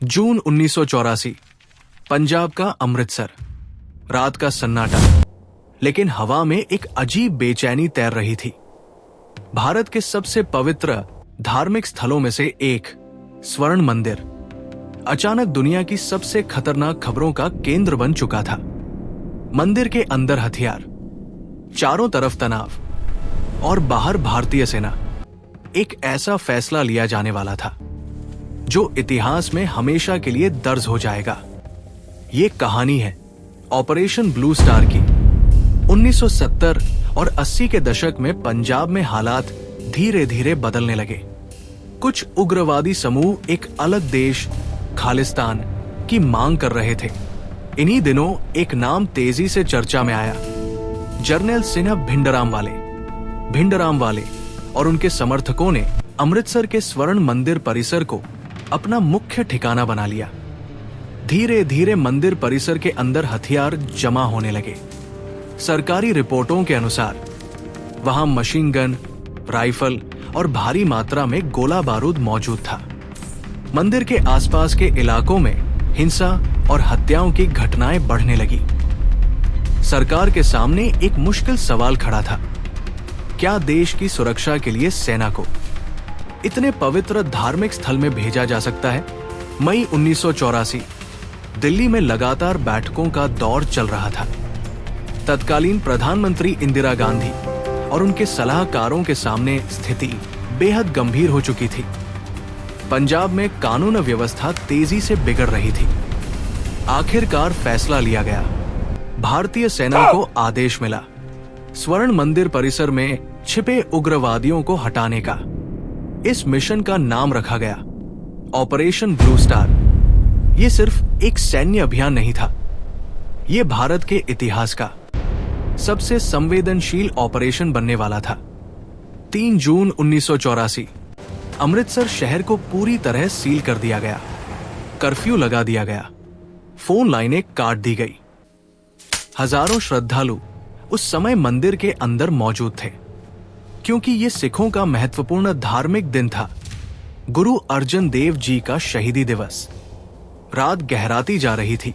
जून 1984, पंजाब का अमृतसर। रात का सन्नाटा, लेकिन हवा में एक अजीब बेचैनी तैर रही थी। भारत के सबसे पवित्र धार्मिक स्थलों में से एक स्वर्ण मंदिर अचानक दुनिया की सबसे खतरनाक खबरों का केंद्र बन चुका था। मंदिर के अंदर हथियार, चारों तरफ तनाव और बाहर भारतीय सेना। एक ऐसा फैसला लिया जाने वाला था जो इतिहास में हमेशा के लिए दर्ज हो जाएगा। ये कहानी है ऑपरेशन ब्लू स्टार की। 1970 और 80 के दशक में पंजाब में हालात धीरे धीरे बदलने लगे। कुछ उग्रवादी समूह एक अलग देश खालिस्तान की मांग कर रहे थे। इन्हीं दिनों एक नाम तेजी से चर्चा में आया, जर्नैल सिंह भिंडराम वाले और उनके समर्थकों ने अमृतसर के स्वर्ण मंदिर परिसर को अपना मुख्य ठिकाना बना लिया। धीरे धीरे मंदिर परिसर के अंदर हथियार जमा होने लगे। सरकारी रिपोर्टों के अनुसार वहां मशीन गन, राइफल और भारी मात्रा में गोला बारूद मौजूद था। मंदिर के आसपास के इलाकों में हिंसा और हत्याओं की घटनाएं बढ़ने लगी। सरकार के सामने एक मुश्किल सवाल खड़ा था, क्या देश की सुरक्षा के लिए सेना को इतने पवित्र धार्मिक स्थल में भेजा जा सकता है? मई 1984, दिल्ली में लगातार बैठकों का दौर चल रहा था। तत्कालीन प्रधानमंत्री इंदिरा गांधी और उनके सलाहकारों के सामने स्थिति बेहद गंभीर हो चुकी थी। पंजाब में कानून व्यवस्था तेजी से बिगड़ रही थी। आखिरकार फैसला लिया गया। भारतीय सेना को आदेश मिला स्वर्ण मंदिर परिसर में छिपे उग्रवादियों को हटाने का। इस मिशन का नाम रखा गया ऑपरेशन ब्लू स्टार। यह सिर्फ एक सैन्य अभियान नहीं था, यह भारत के इतिहास का सबसे संवेदनशील ऑपरेशन बनने वाला था। 3 जून 1984, अमृतसर शहर को पूरी तरह सील कर दिया गया। कर्फ्यू लगा दिया गया, फोन लाइनें काट दी गई। हजारों श्रद्धालु उस समय मंदिर के अंदर मौजूद थे, क्योंकि ये सिखों का महत्वपूर्ण धार्मिक दिन था, गुरु अर्जन देव जी का शहीदी दिवस। रात गहराती जा रही थी।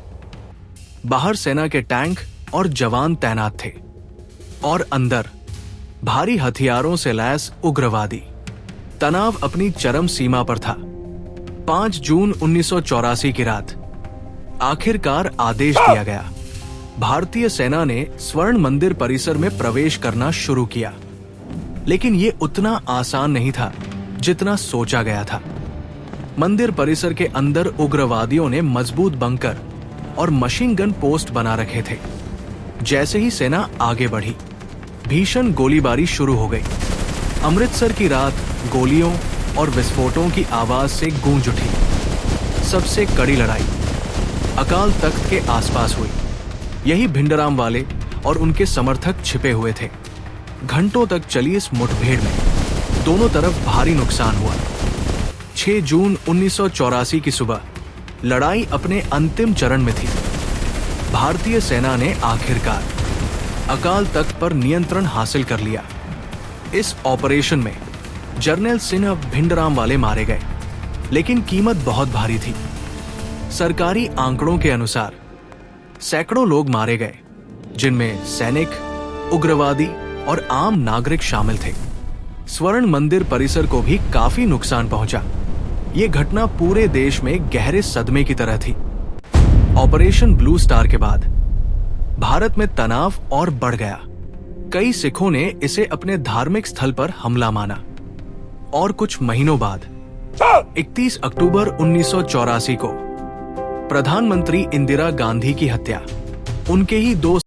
बाहर सेना के टैंक और जवान तैनात थे और अंदर भारी हथियारों से लैस उग्रवादी। तनाव अपनी चरम सीमा पर था। 5 जून 1984 की रात आखिरकार आदेश दिया गया। भारतीय सेना ने स्वर्ण मंदिर परिसर में प्रवेश करना शुरू किया, लेकिन यह उतना आसान नहीं था जितना सोचा गया था। मंदिर परिसर के अंदर उग्रवादियों ने मजबूत बंकर और मशीन गन पोस्ट बना रखे थे। जैसे ही सेना आगे बढ़ी, भीषण गोलीबारी शुरू हो गई। अमृतसर की रात गोलियों और विस्फोटों की आवाज से गूंज उठी। सबसे कड़ी लड़ाई अकाल तख्त के आसपास हुई। यही भिंडराम वाले और उनके समर्थक छिपे हुए थे। घंटों तक चली इस मुठभेड़ में दोनों तरफ भारी नुकसान हुआ। 6 जून 1984 की सुबह लड़ाई अपने अंतिम चरण में थी। भारतीय सेना ने आखिरकार अकाल तख्त पर नियंत्रण हासिल कर लिया। इस ऑपरेशन में जर्नैल सिंह भिंडराम वाले मारे गए, लेकिन कीमत बहुत भारी थी। सरकारी आंकड़ों के अनुसार सैकड़ों लोग मारे गए, जिनमें सैनिक, उग्रवादी और आम नागरिक शामिल थे। स्वर्ण मंदिर परिसर को भी काफी नुकसान पहुंचा। ये घटना पूरे देश में गहरे सदमे की तरह थी। ऑपरेशन ब्लू स्टार के बाद भारत में तनाव और बढ़ गया। कई सिखों ने इसे अपने धार्मिक स्थल पर हमला माना और कुछ महीनों बाद 31 अक्टूबर 1984 को प्रधानमंत्री इंदिरा गांधी की हत्या उनके ही 2